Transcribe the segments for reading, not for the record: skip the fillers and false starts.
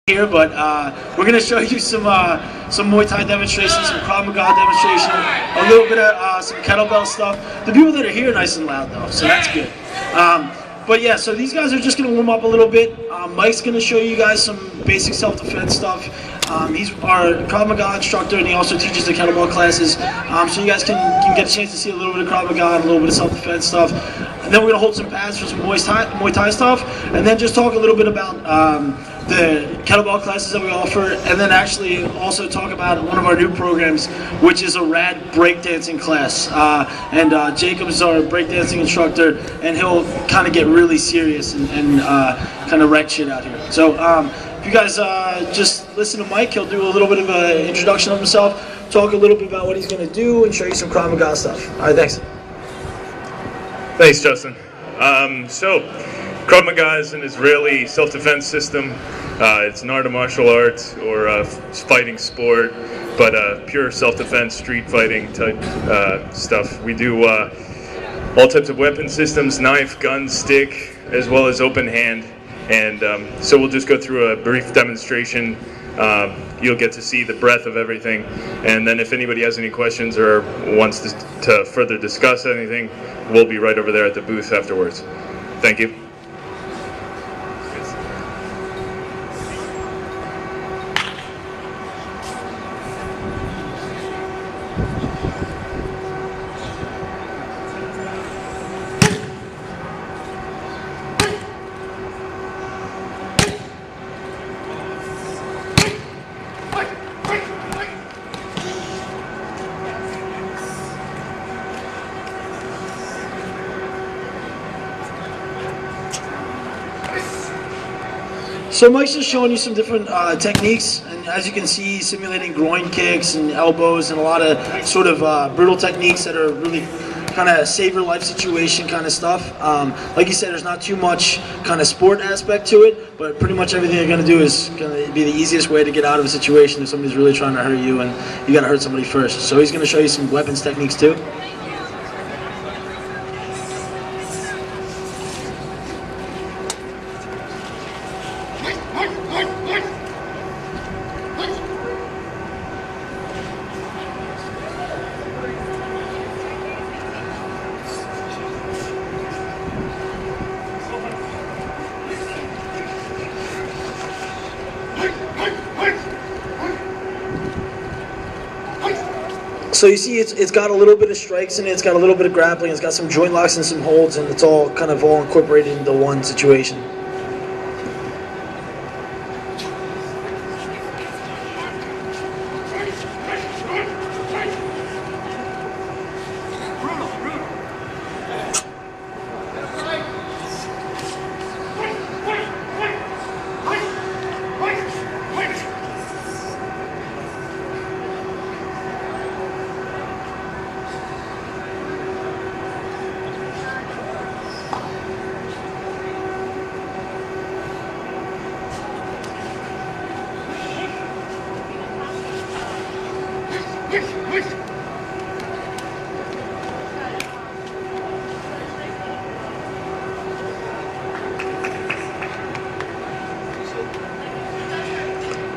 here, but we're going to show you some Muay Thai demonstrations, some Krav Maga demonstration, a little bit of some kettlebell stuff. The people that are here are nice and loud though, so that's good. But yeah, so these guys are just going to warm up a little bit. Mike's going to show you guys some basic self-defense stuff. He's our Krav Maga instructor, and he also teaches the kettlebell classes. So you guys can get a chance to see a little bit of Krav Maga and a little bit of self-defense stuff. And then we're going to hold some pads for some Muay Thai stuff, and then just talk a little bit about the kettlebell classes that we offer, and then actually also talk about one of our new programs, which is a rad breakdancing class. Jacob's our breakdancing instructor, and he'll kind of get really serious and kind of wreck shit out here. So if you guys just listen to Mike, he'll do a little bit of an introduction of himself, talk a little bit about what he's going to do, and show you some Krav Maga stuff. All right, thanks. Thanks, Justin. So, Krav Maga is an Israeli self-defense system. It's an art of martial arts or a fighting sport, but pure self-defense, street fighting type stuff. We do all types of weapon systems, knife, gun, stick, as well as open hand. And so we'll just go through a brief demonstration. You'll get to see the breadth of everything. And then if anybody has any questions or wants to further discuss anything, we'll be right over there at the booth afterwards. Thank you. So Mike's just showing you some different techniques, and as you can see, simulating groin kicks and elbows and a lot of sort of brutal techniques that are really kind of save your life situation kind of stuff. Like you said, there's not too much kind of sport aspect to it, but pretty much everything you're going to do is going to be the easiest way to get out of a situation if somebody's really trying to hurt you and you got to hurt somebody first. So he's going to show you some weapons techniques too. So you see it's got a little bit of strikes in it, it's got a little bit of grappling, it's got some joint locks and some holds, and it's all kind of all incorporated into one situation.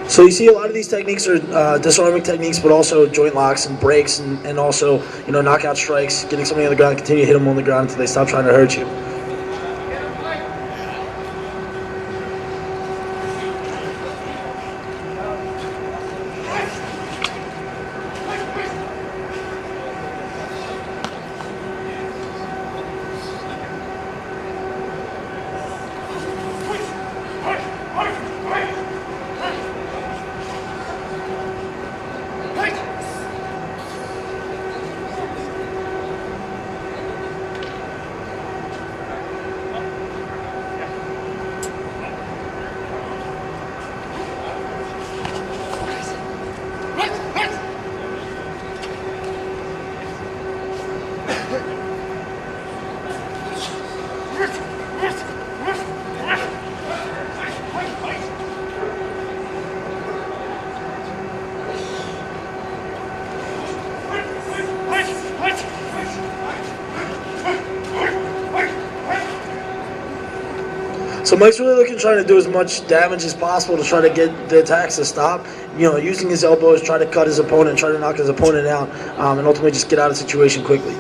So you see a lot of these techniques are disarming techniques, but also joint locks and breaks and also, you know, knockout strikes, getting somebody on the ground, continue to hit them on the ground until they stop trying to hurt you. So Mike's really looking to try to do as much damage as possible to try to get the attacks to stop. You know, using his elbows, try to cut his opponent, try to knock his opponent out, and ultimately just get out of the situation quickly.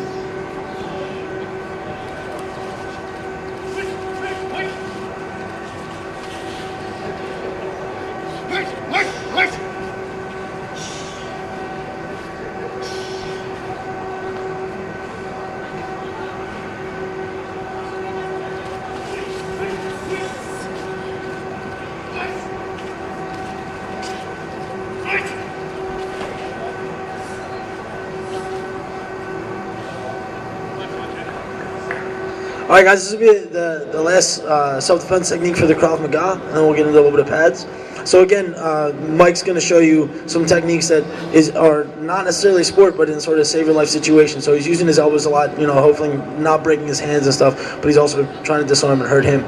All right, guys, this will be the last self-defense technique for the Krav Maga, and then we'll get into a little bit of pads. So again, Mike's going to show you some techniques that are not necessarily sport, but in sort of save your life situation. So he's using his elbows a lot, you know, hopefully not breaking his hands and stuff, but he's also trying to disarm and hurt him.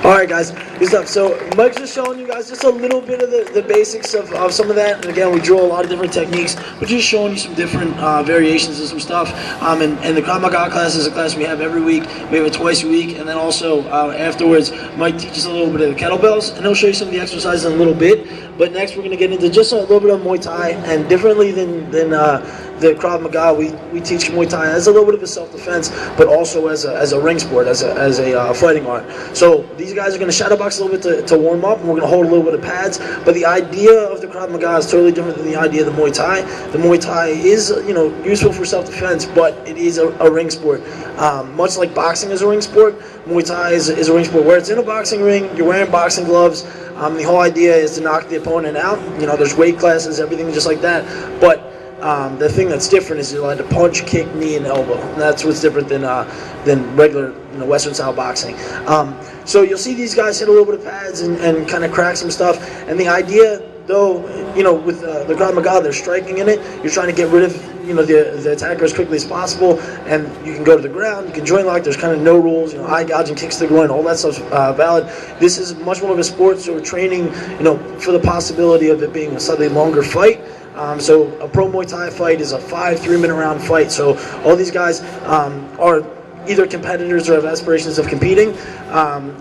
Alright guys, good stuff. So Mike's just showing you guys just a little bit of the basics of some of that. And again, we draw a lot of different techniques, but just showing you some different variations of some stuff. And the Krav Maga class is a class we have every week. We have it twice a week. And then also afterwards, Mike teaches a little bit of the kettlebells, and he'll show you some of the exercises in a little bit. But next we're going to get into just a little bit of Muay Thai, and differently than the Krav Maga, we teach Muay Thai as a little bit of a self-defense, but also as a ring sport, as a fighting art. So these guys are going to shadow box a little bit to warm up, and we're going to hold a little bit of pads. But the idea of the Krav Maga is totally different than the idea of the Muay Thai. The Muay Thai is, you know, useful for self-defense, but it is a ring sport. Much like boxing is a ring sport, Muay Thai is a ring sport where it's in a boxing ring, you're wearing boxing gloves. The whole idea is to knock the opponent out. You know, there's weight classes, everything just like that. But the thing that's different is you're allowed to punch, kick, knee, and elbow. And that's what's different than regular, you know, Western style boxing. So you'll see these guys hit a little bit of pads and kind of crack some stuff. And the idea, though, you know, with the Krav Maga, they're striking in it. You're trying to get rid of, you know, the attacker as quickly as possible. And you can go to the ground, you can join lock. There's kind of no rules. You know, eye gouging, kicks to the groin, all that stuff's valid. This is much more of a sport, so we're training, you know, for the possibility of it being a slightly longer fight. So a pro Muay Thai fight is a 5 3-minute round fight. So all these guys are either competitors or have aspirations of competing.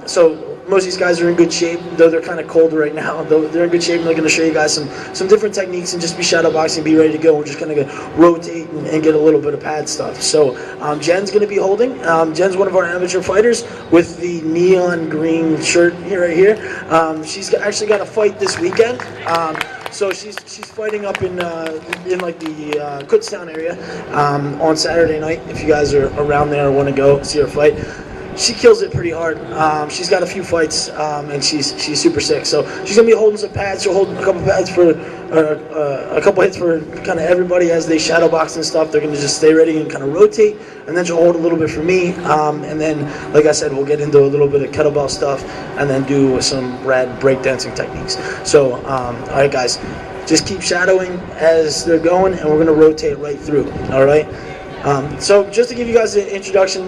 So most of these guys are in good shape, though they're kind of cold right now. They're in good shape, and they're going to show you guys some different techniques and just be shadow boxing, be ready to go. We're just going to rotate and get a little bit of pad stuff. So Jen's going to be holding. Jen's one of our amateur fighters with the neon green shirt here, right here. She's actually got a fight this weekend. So she's fighting up in like the Kutztown area on Saturday night. If you guys are around there or want to go see her fight, she kills it pretty hard. She's got a few fights and she's super sick. So she's gonna be holding some pads. She'll hold a couple pads for a couple hits for kind of everybody as they shadow box and stuff. They're gonna just stay ready and kind of rotate, and then she'll hold a little bit for me. And then, like I said, we'll get into a little bit of kettlebell stuff and then do some rad breakdancing techniques. So, all right, guys, just keep shadowing as they're going, and we're gonna rotate right through. All right. So just to give you guys an introduction,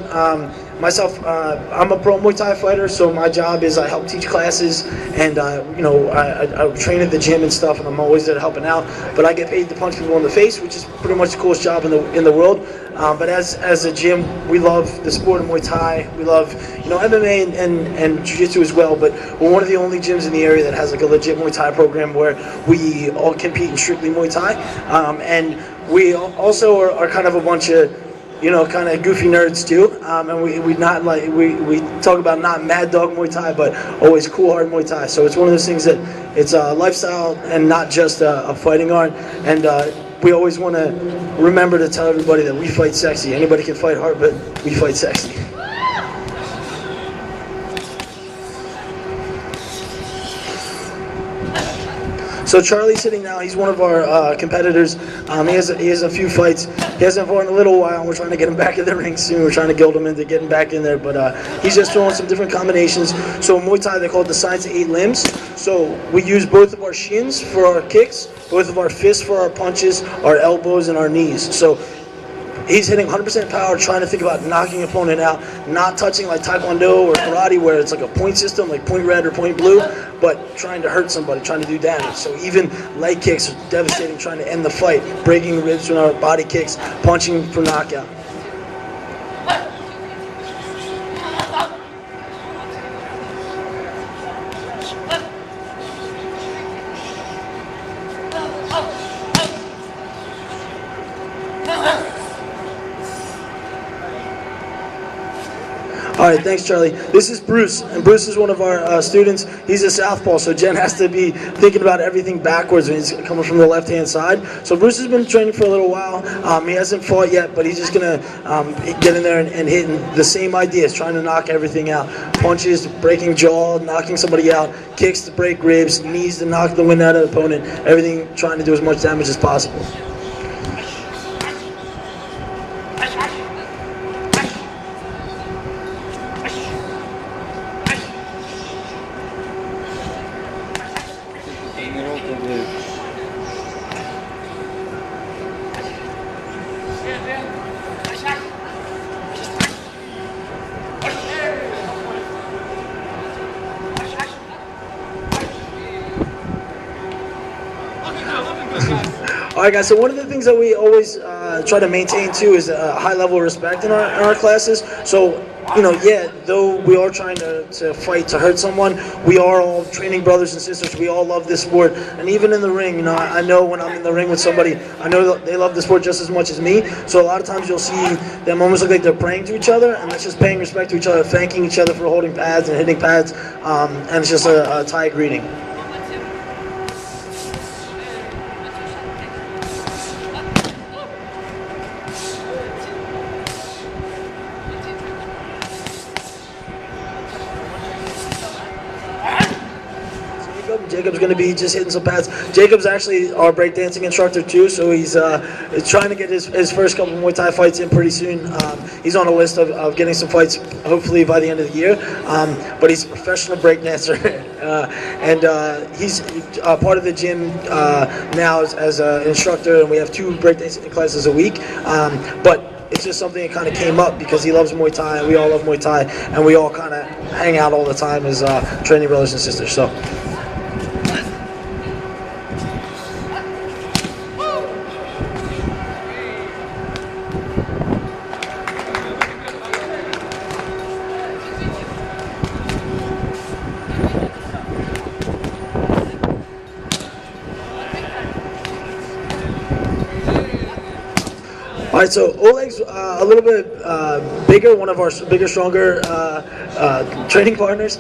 myself, I'm a pro Muay Thai fighter, so my job is I help teach classes, and you know, I train at the gym and stuff, and I'm always there helping out. But I get paid to punch people in the face, which is pretty much the coolest job in the world. But as a gym, we love the sport of Muay Thai. We love, you know, MMA and Jiu-Jitsu as well. But we're one of the only gyms in the area that has like a legit Muay Thai program where we all compete in strictly Muay Thai, and we also are kind of a bunch of, you know, kind of goofy nerds too, and we talk about not mad dog Muay Thai, but always cool hard Muay Thai. So it's one of those things that it's a lifestyle and not just a fighting art. And we always want to remember to tell everybody that we fight sexy. Anybody can fight hard, but we fight sexy. So Charlie's sitting now. He's one of our competitors. He has a few fights. He hasn't fought in a little while. We're trying to get him back in the ring soon. We're trying to guild him into getting back in there. But he's just throwing some different combinations. So in Muay Thai, they call it the science of 8 limbs. So we use both of our shins for our kicks, both of our fists for our punches, our elbows, and our knees. So he's hitting 100% power, trying to think about knocking your opponent out, not touching like Taekwondo or karate where it's like a point system, like point red or point blue, but trying to hurt somebody, trying to do damage. So even leg kicks are devastating, trying to end the fight, breaking ribs from our body kicks, punching for knockout. All right, thanks, Charlie. This is Bruce, and Bruce is one of our students. He's a southpaw, so Jen has to be thinking about everything backwards when he's coming from the left-hand side. So Bruce has been training for a little while. He hasn't fought yet, but he's just going to get in there and hitting the same ideas, trying to knock everything out. Punches, breaking jaw, knocking somebody out, kicks to break ribs, knees to knock the wind out of the opponent, everything trying to do as much damage as possible. All right, guys, so one of the things that we always try to maintain, too, is a high level of respect in our classes. So, you know, yeah, though we are trying to fight to hurt someone, we are all training brothers and sisters. We all love this sport. And even in the ring, you know, I know when I'm in the ring with somebody, I know that they love the sport just as much as me. So a lot of times you'll see them almost look like they're praying to each other, and that's just paying respect to each other, thanking each other for holding pads and hitting pads, and it's just a Thai greeting. Jacob's going to be just hitting some pads. Jacob's actually our breakdancing instructor too, so he's trying to get his first couple Muay Thai fights in pretty soon. He's on a list of getting some fights hopefully by the end of the year, but he's a professional breakdancer, and he's part of the gym now as an instructor, and we have 2 breakdancing classes a week, but it's just something that kind of came up because he loves Muay Thai, and we all love Muay Thai, and we all kind of hang out all the time as training brothers and sisters. So. All right, so Oleg's a little bit bigger, one of our bigger, stronger training partners.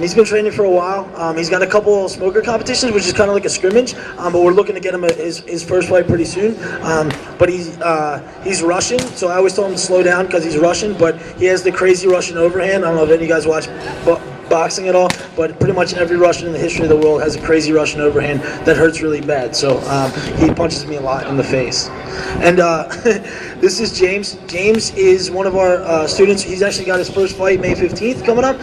He's been training for a while. He's got a couple smoker competitions, which is kind of like a scrimmage, but we're looking to get him his first fight pretty soon. But he's Russian, so I always tell him to slow down because he's Russian, but he has the crazy Russian overhand. I don't know if any of you guys watch boxing at all, but pretty much every Russian in the history of the world has a crazy Russian overhand that hurts really bad. So he punches me a lot in the face. And this is James. James is one of our students. He's actually got his first fight May 15th coming up.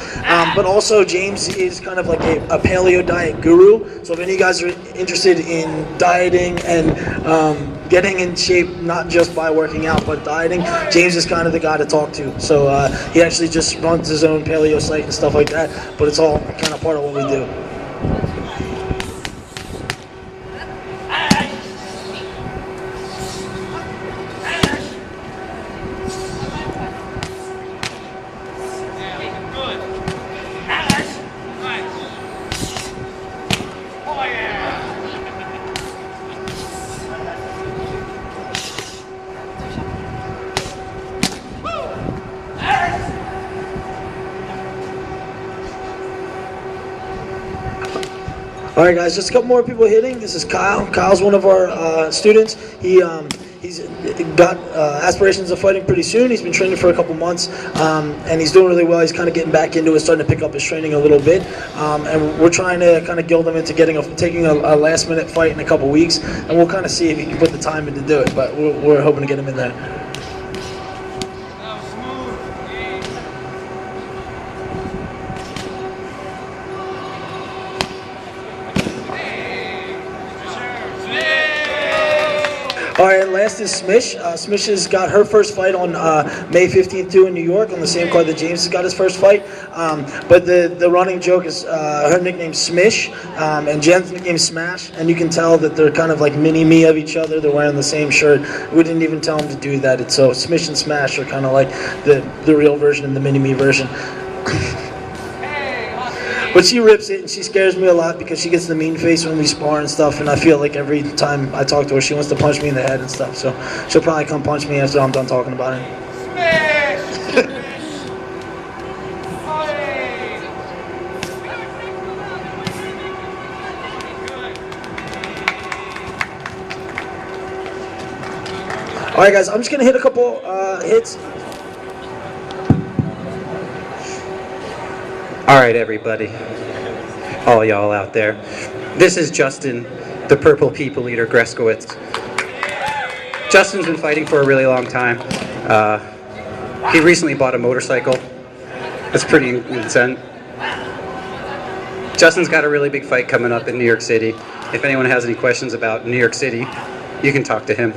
But also James is kind of like a paleo diet guru. So if any of you guys are interested in dieting and getting in shape, not just by working out, but dieting, James is kind of the guy to talk to. So he actually just runs his own paleo site and stuff like that, but it's all kind of part of what we do. All right, guys, just a couple more people hitting. This is Kyle. Kyle's one of our students. He's got aspirations of fighting pretty soon. He's been training for a couple months, and he's doing really well. He's kind of getting back into it, starting to pick up his training a little bit. And we're trying to kind of gild him into taking a last-minute fight in a couple weeks, and we'll kind of see if he can put the time in to do it. But we're hoping to get him in there. All right, and last is Smish. Smish has got her first fight on May 15th too in New York on the same card that James has got his first fight. But the running joke is her nickname's Smish and Jen's nickname's Smash, and you can tell that they're kind of like mini-me of each other. They're wearing the same shirt. We didn't even tell them to do that. So Smish and Smash are kind of like the real version and the mini-me version. But she rips it, and she scares me a lot because she gets the mean face when we spar and stuff, and I feel like every time I talk to her, she wants to punch me in the head and stuff. So she'll probably come punch me after I'm done talking about it. All right, guys, I'm just gonna hit a couple hits. All right, everybody, all y'all out there. This is Justin, the Purple People Eater Greskowitz. Justin's been fighting for a really long time. He recently bought a motorcycle. That's pretty insane. Justin's got a really big fight coming up in New York City. If anyone has any questions about New York City, you can talk to him.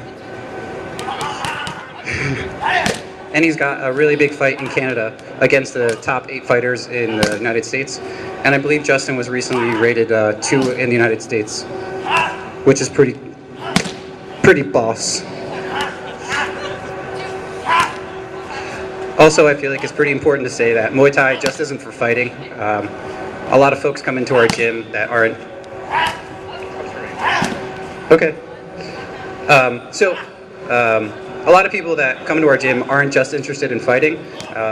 And he's got a really big fight in Canada against the top 8 fighters in the United States. And I believe Justin was recently rated 2 in the United States, which is pretty boss. Also, I feel like it's pretty important to say that Muay Thai just isn't for fighting. A lot of folks come into our gym that aren't... Okay. A lot of people that come to our gym aren't just interested in fighting.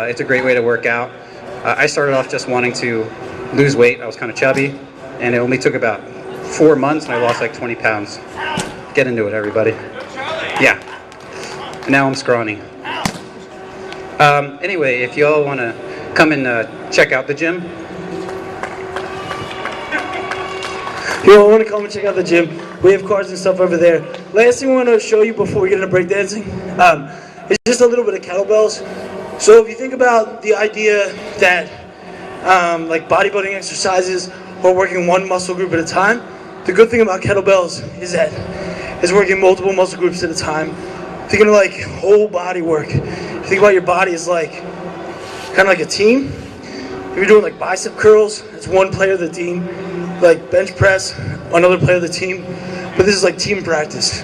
It's a great way to work out. I started off just wanting to lose weight. I was kind of chubby, and it only took about 4 months, and I lost like 20 pounds. Get into it, everybody. Yeah. Now I'm scrawny. Anyway, if you all want to come and check out the gym. If you all want to come and check out the gym, we have cards and stuff over there. Last thing we want to show you before we get into breakdancing is just a little bit of kettlebells. So if you think about the idea that like bodybuilding exercises or working one muscle group at a time, the good thing about kettlebells is that it's working multiple muscle groups at a time. Thinking of like whole body work. Think about your body as like kind of like a team. If you're doing like bicep curls, it's one player of the team. Like bench press, another player of the team. But this is like team practice.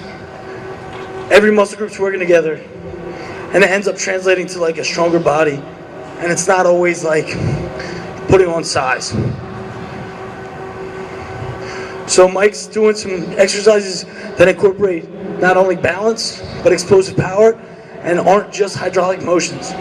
Every muscle group's working together, and it ends up translating to like a stronger body. And it's not always like putting on size. So Mike's doing some exercises that incorporate not only balance, but explosive power, and aren't just hydraulic motions.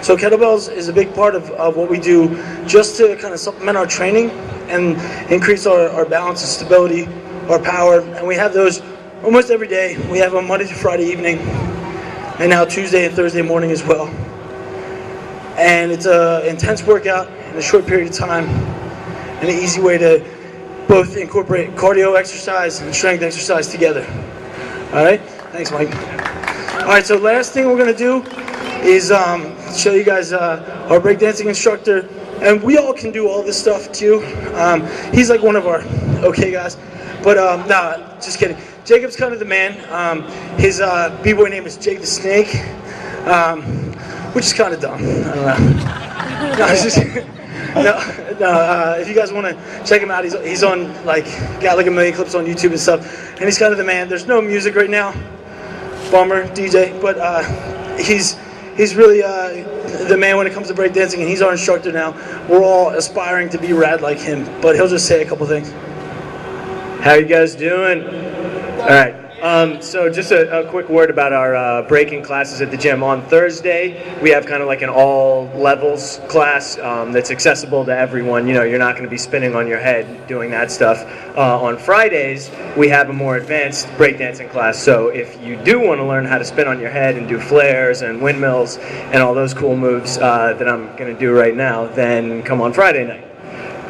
So kettlebells is a big part of what we do just to kind of supplement our training and increase our balance and stability, our power. And we have those almost every day. We have them Monday through Friday evening, and now Tuesday and Thursday morning as well. And it's an intense workout in a short period of time, and an easy way to both incorporate cardio exercise and strength exercise together. All right? Thanks, Mike. All right, so last thing we're going to do is show you guys our breakdancing instructor, and we all can do all this stuff too. He's like one of our okay guys, but nah, just kidding. Jacob's kind of the man. His b-boy name is Jake the Snake, which is kind of dumb. I don't know. No, it's just, if you guys want to check him out, he's on like got like 1 million clips on YouTube and stuff, and he's kind of the man. There's no music right now, bummer, DJ, but he's really the man when it comes to breakdancing, and he's our instructor now. We're all aspiring to be rad like him, but he'll just say a couple things. How you guys doing? All right. So just a quick word about our breaking classes at the gym. On Thursday, we have kind of like an all levels class that's accessible to everyone. You know, you're not going to be spinning on your head doing that stuff. On Fridays, we have a more advanced breakdancing class. So if you do want to learn how to spin on your head and do flares and windmills and all those cool moves that I'm going to do right now, then come on Friday night.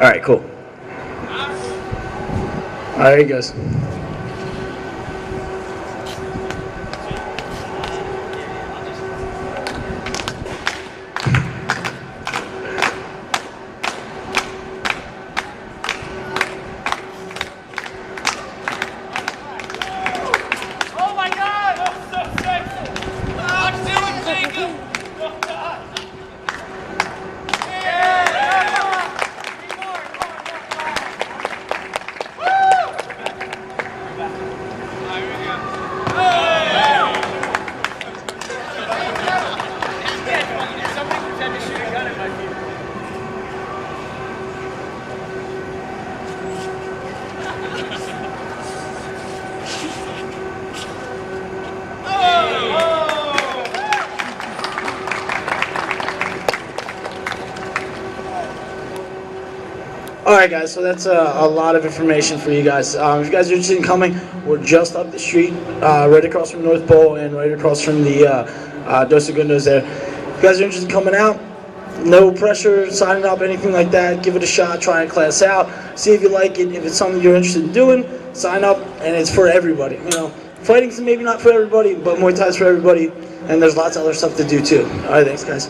All right, cool. All right, here he goes. Alright guys, so that's a lot of information for you guys. If you guys are interested in coming, we're just up the street, right across from North Pole and right across from the Dos Segundos there. If you guys are interested in coming out, no pressure, signing up, anything like that. Give it a shot, try a class out, see if you like it. If it's something you're interested in doing, sign up, and it's for everybody. You know, fighting's maybe not for everybody, but Muay Thai's for everybody, and there's lots of other stuff to do too. Alright, thanks guys.